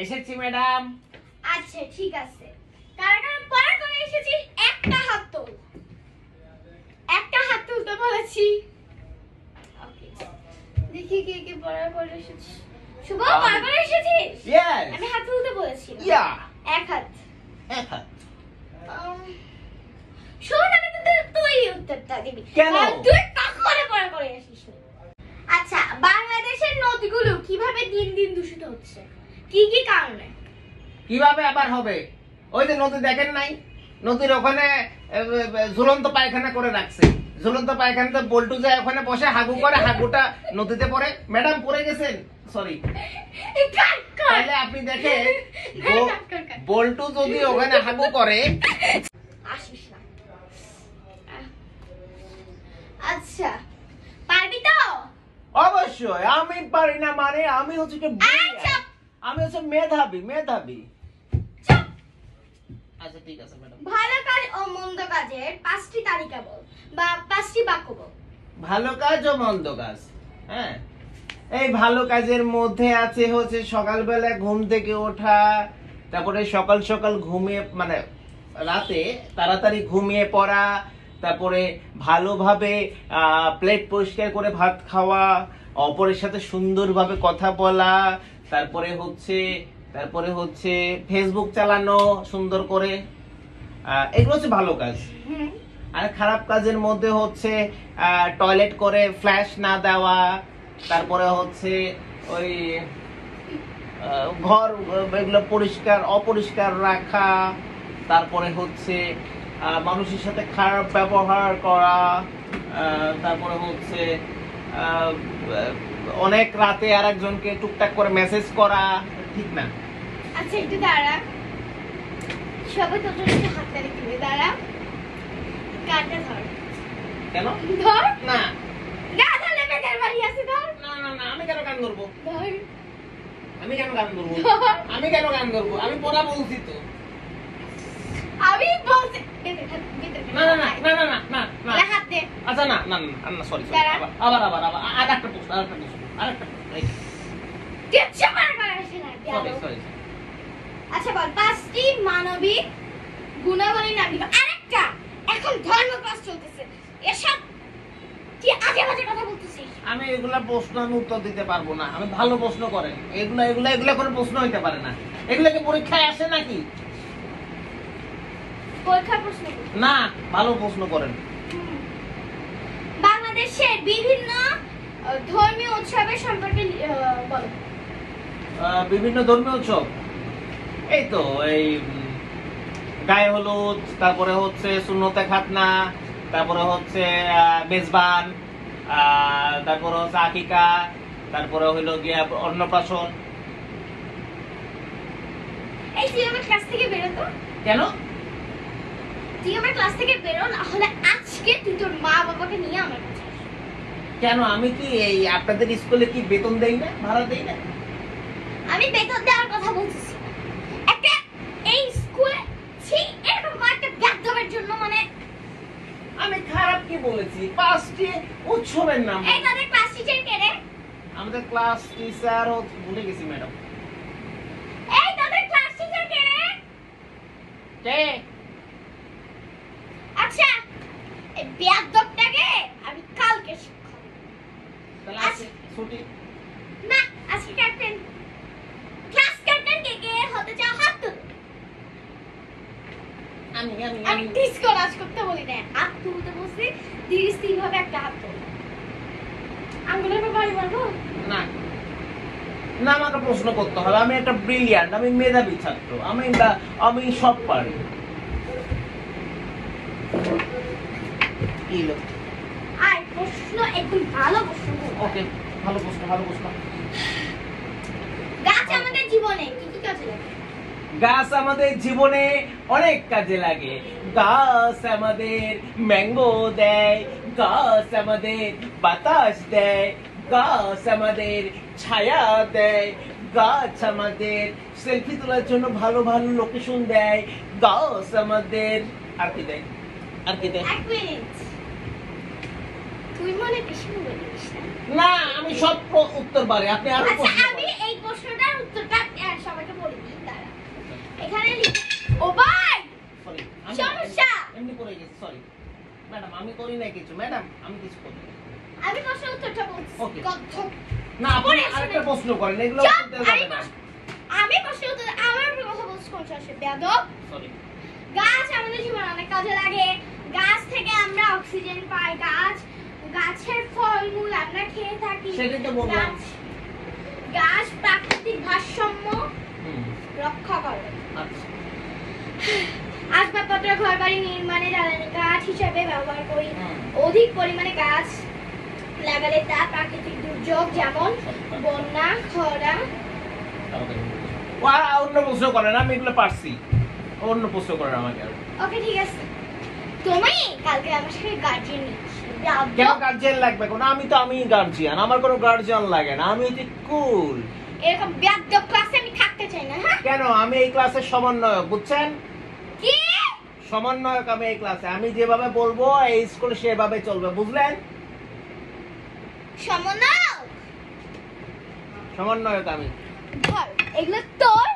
এসেছি ম্যাডাম। আচ্ছা ঠিক আছে, কারণ আমি পড়া করে এসেছি। একটা হাত তোল, একটা হাত তুলতে বলেছি। ওকে, দেখি কে কে পড়া করে এসেছি। শুভ, পড়া করে এসেছিস? ইয়েস, আমি হাত তুলতে বলেছি। ইয়া, এক হাত। এক হাত। শোন, আমি তো তুই উত্তরটা দিবি। কেন? তুই কখনো পড়া করে আসিস না। আচ্ছা, বাংলাদেশের নদীগুলো কিভাবে দিন দিন দূষিত হচ্ছে? কি কি কারণে? কিভাবে আবার হবে? ওই যে নদী দেখেন নাই, নদীর ওখানে ঝুলন্ত পায়খানা করে রাখছে। ঝুলন্ত পায়খানাতে বল্টু যায় ওখানে বসে হাগু করে, হাগুটা নদীতে পড়ে। ম্যাডাম পড়ে গেছেন, সরি। তাহলে আপনি দেখেন বল্টু যদি ওখানে হাগু করে। আসিস না। আচ্ছা, পারবি তো? অবশ্যই আমি পারি না, মানে আমি হচ্ছে কি, আমি হচ্ছে মেধাবী, মেধাবী। আচ্ছা ঠিক আছে ম্যাডাম। ভালো কাজ ও মন্দ কাজের 5টি তালিকা বল বা 5টি বাক্য বল। ভালো কাজ ও মন্দ কাজ। হ্যাঁ, এই ভালো কাজের মধ্যে আছে হচ্ছে সকালবেলা ঘুম থেকে ওঠা, তারপরে সকাল সকাল ঘুমিয়ে, মানে রাতে তাড়াতাড়ি ঘুমিয়ে পড়া, তারপরে ভালোভাবে প্লেট পরিষ্কার করে ভাত খাওয়া, অপরের সাথে সুন্দরভাবে কথা বলা, তারপরে হচ্ছে ফেসবুক চালানো সুন্দর করে। এগুলো হচ্ছে ভালো কাজ। আর খারাপ কাজের মধ্যে হচ্ছে টয়লেট করে ফ্ল্যাশ না দেওয়া, তারপরে হচ্ছে ওই ঘর এগুলো পরিষ্কার অপরিষ্কার রাখা, তারপরে হচ্ছে মানুষের সাথে খারাপ ব্যবহার করা, তারপরে হচ্ছে অনেক রাতে আরেকজনকে টুকটাক করে মেসেজ করা, ঠিক না? আচ্ছা একটু দাঁড়া, সবাই তোর জন্য একটু হাতটা রেখে দাঁড়া। কানটা ধর। কেন ধর না? গাধা লেবেদের বাড়ি আছে, ধর। না না না, আমি কেন গান ধরবো? ধর। আমি কেন গান ধরবো? আমি কেন গান ধরবো? আমি পড়া বলছি তো। আমি বলছি না না না না না না না। হাত দে। আচ্ছা না না না, সরি সরি, আবার আবার আবার আরেকটা প্রশ্ন, কিচ্ছু পারা করে আসে না। Sorry sorry. আচ্ছা বল, 5টি মানবিক গুণাবলী নাম দিবা। আরেকটা, এখন ধর্ম ক্লাস চলতেছে, এসব কি আজে বাজে কথা বলতেছিস? আমি এগুলা প্রশ্ন আমি উত্তর দিতে পারবো না। আমি ভালো প্রশ্ন করেন, এগুলা কোনো প্রশ্ন হইতে পারে না। এগুলা কি পরীক্ষায় আসে নাকি? পরীক্ষা প্রশ্ন না, ভালো প্রশ্ন করেন। বাংলাদেশের বিভিন্ন ধর্মীয় উৎসবের সম্পর্কে বলো। বিভিন্ন ধর্মীয় উৎসব, এই তো এই গায়ে হলুদ, তারপরে হচ্ছে সুন্নতে খাতনা, তারপরে হচ্ছে মেজবান, তারপরে হচ্ছে আকিকা, তারপরে হইলো গিয়া অন্নপ্রাশন। এই তুই আমার ক্লাস থেকে বেরো তো। কেন? তুই আমার ক্লাস থেকে বেরো, না হলে আজকে তুই তোর মা বাবাকে নিয়ে আমার কাছে আসবি। কেন? আমি কি এই আপনাদের স্কুলে কি বেতন দেই না, ভাড়া দেই না? আমি বেতন দেওয়ার কথা বলতেছি না। একটা এই স্কুলে এরকম একটা ব্যাকডমের জন্য, মানে আমি খারাপ কি বলেছি? 5টি উৎসবের নাম। এই তাদের ক্লাস টিচার কে রে? আমাদের ক্লাস টিচার ভুলে গেছি ম্যাডাম। এই তাদের ক্লাস টিচার কে রে? কে? আচ্ছা, এই ব্যাকডমটাকে আমি কালকে শিক্ষা দেব। তাহলে আজকে ছুটি না, আজকে ক্যাপ্টেন। ক্লাস ক্যাপ্টেন কে হতে চাও? হাত তুল। আমি ডিসকো নাচ করতে বলি না, হাত তুলতে বলছি। ধীরে স্থির ভাবে একটা হাত তুল। আঙ্গুলের ব্যাপারে বলবো না না, আমাকে প্রশ্ন করতে হবে। আমি একটা ব্রিলিয়ান্ট, আমি মেধাবী ছাত্র, আমি সব পারি। কি লোক? আর প্রশ্ন একদম ভালো প্রশ্ন। ওকে, ভালো প্রশ্ন, ভালো প্রশ্ন। গাছ আমাদের জীবনে কি কি কাজে লাগে? গাছ আমাদের জীবনে অনেক কাজে লাগে। গাছ আমাদের ম্যাঙ্গো দেয়, গাছ আমাদের বাতাস দেয়, গাছ আমাদের ছায়া দেয়, গাছ আমাদের সেলফি তোলার জন্য ভালো ভালো লোকেশন দেয়, গাছ আমাদের আর কি দেয়, আর কি দেয়? এক মিনিট, তুই মনে বেশি বলিস না। না, আমি সব উত্তর পারি। আপনি আরো আচ্ছা, প্রশ্ন আমি করেন। এই প্রশ্নটার উত্তরটা সবাইকে বলি। একেবারে ও ভাই সরি সমস্যা এমনি পড়ে গেছে সরি ম্যাডাম আমি করি না কিছু ম্যাডাম আমি কিছু করি না। আমি প্রশ্ন উত্তরটা বলছি Okay. কচ্ছপ না আপনি আরেকটা প্রশ্ন করেন এগুলো চুপ, করতে যাবে না আমি প্রশ্ন উত্তর আমার উপর কথা বলছি কোন চাষে বেয়াদব সরি গাছ আমাদের জীবনে অনেক কাজে লাগে গাছ থেকে আমরা অক্সিজেন পাই গাছের ফলমূল আমরা খেয়ে থাকি সেটাই তো বললাম। গাছ প্রাকৃতিক ভারসাম্য হুম রক্ষা করে আচ্ছা আসবাবপত্র ঘরবাড়ি নির্মাণে জ্বালানি কাঠ হিসেবে ব্যবহার করি হুম। অধিক পরিমাণে গাছ লাগালে তা প্রাকৃতিক দুর্যোগ যেমন বন্যা খরা অন্য প্রশ্ন করেন আমি এগুলো পারছি অন্য প্রশ্ন করেন আমাকে আর ওকে ঠিক আছে তুমি কালকে আমার সাথে গার্জিয়ান কেন গার্জিয়ান লাগবে কোন আমি গার্জিয়ান আমার কোনো গার্জিয়ান লাগে না আমি হচ্ছে কুল এরকম বেয়াদব ক্লাসে আমি থাকতে চাই না হ্যাঁ কেন আমি এই ক্লাসের সমন্বয়ক বুঝছেন কি সমন্বয়ক আমি এই ক্লাসে আমি যেভাবে বলবো এই স্কুল সেভাবে চলবে বুঝলেন সমন্বয়ক আমি ধর এগুলো তোর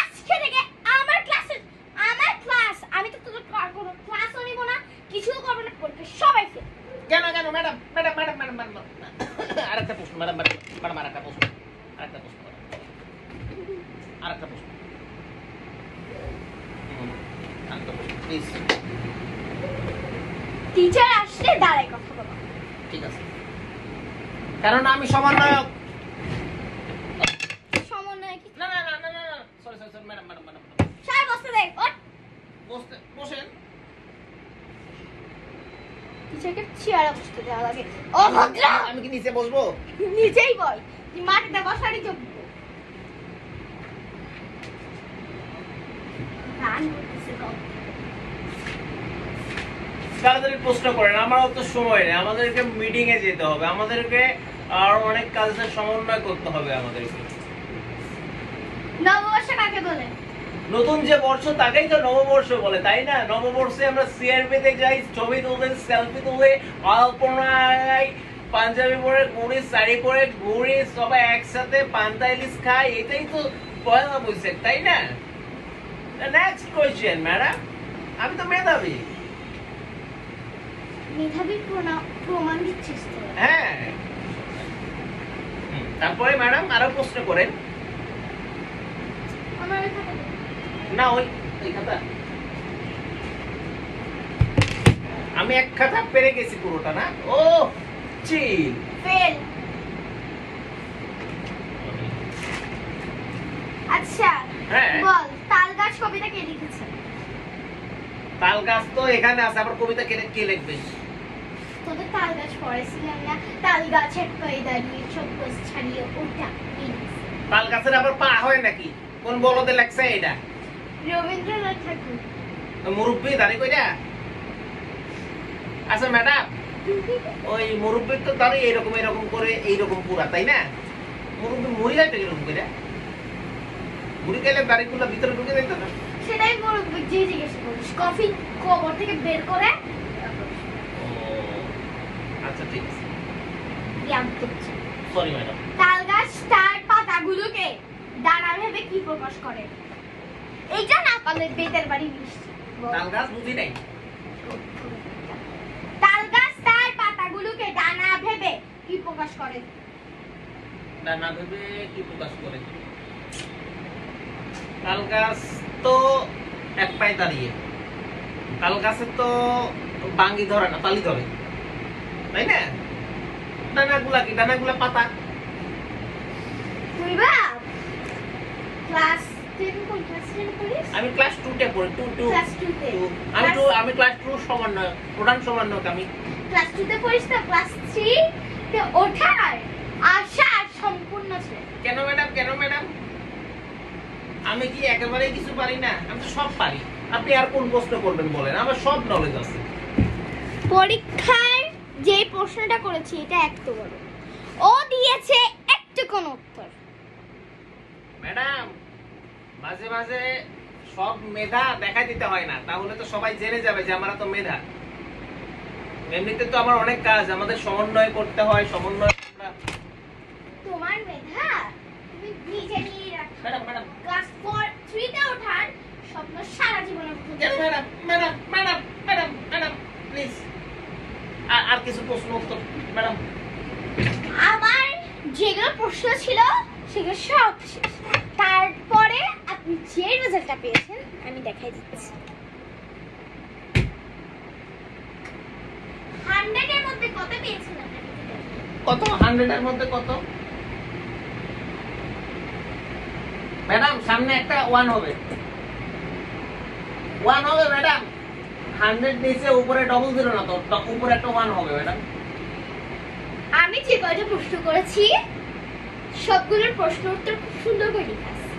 আজকে থেকে আমার ক্লাস আমি তো তোদের কোনো ক্লাসও নিব না কিছুও করবো না পরীক্ষা সবাই ফেল কেন কেন madam madam madam madam madam আরেকটা প্রশ্ন ম্যাডাম ম্যাডাম ম্যাডাম আরেকটা প্রশ্ন আরেকটা প্রশ্ন আরেকটা প্রশ্ন আরেকটা প্রশ্ন প্লিজ টিচার আসলে দাঁড়ায় কথা বলো ঠিক আছে কারণ আমি সমন্বয়ক সমন্বয় কি না না না না না sorry sorry sorry madam madam madam sir বসতে দে ওঠ বসেন টিচারকে চেয়ারে বসতে দেওয়া লাগে ও ভদ্র আমি কি নিচে বসবো নিজেই বল তুই মাটিতে বসারই যোগ্য গান করতেছে গো তাড়াতাড়ি প্রশ্ন করেন আমার অত সময় নেই আমাদেরকে মিটিং এ যেতে হবে আমাদেরকে আর অনেক কাজের সমন্বয় করতে হবে আমাদেরকে নববর্ষ কাকে বলে নতুন যে বর্ষ তাকেই তো নববর্ষ বলে তাই না নববর্ষে আমরা সিআরপি তে যাই ছবি তুলতে সেলফি তুলে আলপনায় পাঞ্জাবি পরে ঘুরি শাড়ি পরে ঘুরি সবাই একসাথে পান্তা ইলিশ খাই এটাই তো পয়লা বৈশাখ তাই না নেক্সট কোয়েশ্চেন ম্যাডাম আমি তো মেধাবী মেধাবী প্রমাণ দিচ্ছিস তো হ্যাঁ তারপরে ম্যাডাম আরো প্রশ্ন করেন আমার এখানে না ওই খাতা আমি এক খাতা পেরে গেছি পুরোটা না ও চিল ফেল আচ্ছা হ্যাঁ। বল তালগাছ কবিতা কে লিখেছে তাল গাছ তো এখানে আছে আবার কবিতা কে লিখবে তোদের তাল গাছ পড়েছিলাম না তাল গাছের পায়ে দাঁড়িয়ে সব গাছ ছাড়িয়ে ওঠা তাল গাছের আবার পা হয় নাকি কোন বলদে লেখছে এটা রবীন্দ্রনাথ ঠাকুর মুরব্বী দাঁড়ি কইরা আচ্ছা ম্যাডাম ওই মুরব্বীর তো দাঁড়ি এরকম এরকম করে এইরকম পুরা তাই না মুরব্বী মুড়ি যায় তো এরকম করে মুড়ি গেলে দাড়িগুলো ভিতরে ঢুকে যেত না সেটাই মুরব্বী যে জিজ্ঞেস করিস কফি কবর থেকে বের করে আচ্ছা ঠিক আছে ব্যায়াম করছে সরি ম্যাডাম তাল গাছ তার পাতাগুলোকে ডানা ভেবে কি প্রকাশ করে এইটা না পারলে বেতের বাড়ি মিষ্টি তাল গাছ বুঝি নাই তাল গাছ তার পাতাগুলোকে ডানা ভেবে কি প্রকাশ করে ডানা ভেবে কি প্রকাশ করে তাল গাছ তো এক পায়ে দাঁড়িয়ে তাল গাছের তো বাঙ্গি ধরে না তালি ধরে তাই না ডানাগুলা পাতা তুই বাপ ক্লাস 10 কোন ক্লাস 10 পড়িস আমি ক্লাস 2 তে পড়ি 2 ক্লাস 2 তে আমি ক্লাস 2 সমন্বয় প্রধান সমন্বয়ক আমি ক্লাস 2 তে পড়িস তো ক্লাস 3 তে ওঠার আশা সম্পূর্ণ ছিল কেন ম্যাডাম আমি কি একেবারে কিছু পারি না আমি তো সব পারি আপনি আর কোন প্রশ্ন করবেন বলেন আমার সব নলেজ আছে পরীক্ষায় যে প্রশ্নটা করেছি এটা একটু বড় ও দিয়েছে একটু কোন উত্তর ম্যাডাম মাঝে মাঝে সব মেধা দেখা দিতে হয় না তাহলে তো সবাই জেনে যাবে যে আমরা তো মেধা এমনিতে তো আমার অনেক কাজ আমাদের সমন্বয় করতে হয় সমন্বয় তোমার মেধা তুমি নিজে নিয়ে রাখো ম্যাডাম ক্লাস 3 তে ওঠার madam madam madam madam madam please আর কিছু প্রশ্ন উত্তর ম্যাডাম। আমার যেগুলো প্রশ্ন ছিল সেগুলো সব শেষ। তারপরে আপনি যে রেজাল্টটা পেয়েছেন আমি দেখাই দিচ্ছি। 100 এর মধ্যে কত পেয়েছেন আপনি? কত 100 এর মধ্যে কত ম্যাডাম? সামনে একটা 1 হবে, 1 হবে ম্যাডাম। 100 নিচে উপরে ডবল জিরো না তো, উপরে একটা 1 হবে ম্যাডাম। আমি যে কয়টা প্রশ্ন করেছি সবগুলোর প্রশ্ন উত্তর খুব সুন্দর করে লেখা আছে।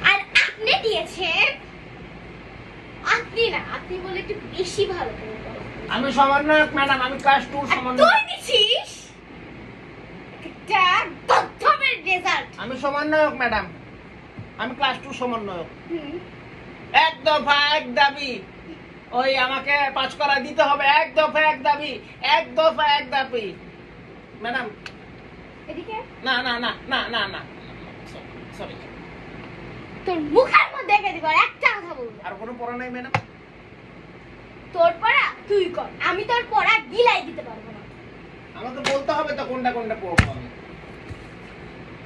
আর আপনি দিয়েছেন, আপনি না, আপনি বলে একটু বেশি ভালো করে বলো। আমি সমন্বয়ক ম্যাডাম, আমি ক্লাস 2 আর সমন্বয়ক। তুই দিছিস একটা দত্তমের রেজাল্ট। আমি সমন্বয়ক ম্যাডাম, আমি ক্লাস 2 সমন্বয়ক। এক দফা এক দাবি, ওই আমাকে পাস করা দিতে হবে। এক দফা এক দাবি, এক দফা এক দাবি ম্যাডাম। এদিকে না না না না না না সরি, তোর মুখের মধ্যে দেখে দিব, আর একটা কথা বলবো। আর কোনো পড়া নাই ম্যাডাম? তোর পড়া তুই কর, আমি তোর পড়া গিলাই দিতে পারবো না। আমাকে বলতে হবে তো কোনটা কোনটা পড়বো আমি।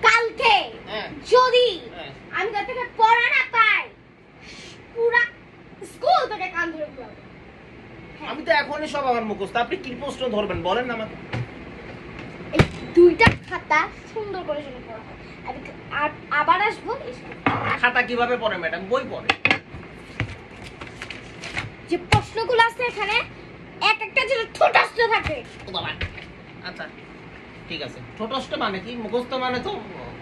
কালকে হ্যাঁ। যদি হ্যাঁ। আমি তোর থেকে পড়া না পাই, পুরা স্কুল তোকে কান ধরে ঘুরাবো। আমি তো এখনই সব আমার মুখস্থ, আপনি কি প্রশ্ন ধরবেন বলেন না আমাকে। এই দুইটা খাতা সুন্দর করে শুনে পড়া হয়। আমি আর আবার আসবো এসব। খাতা কিভাবে পড়ে ম্যাডাম? বই পড়ে। যে প্রশ্নগুলো আছে এখানে এক একটা যেন ছোটস্থ থাকে। ও বাবা, আচ্ছা ঠিক আছে। ছোটস্থ মানে কি? মুখস্থ মানে তো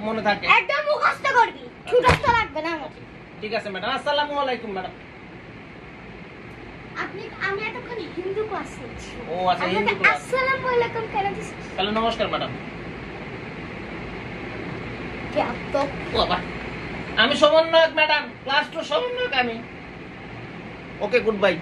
মনে থাকে। একদম মুখস্থ করবি, ছোটস্থ লাগবে না আমার। ঠিক আছে ম্যাডাম। আসসালামু আলাইকুম ম্যাডাম। আমি এতক্ষণ হিন্দু ক্লাস নিচ্ছি। ও আচ্ছা, হিন্দু ক্লাস। আসসালামু আলাইকুম কেন দিছিস? তাহলে নমস্কার ম্যাডাম। এত ও বাবা, আমি সমন্বয়ক ম্যাডাম, ক্লাস 2 সমন্বয়ক আমি। ওকে, গুড বাই।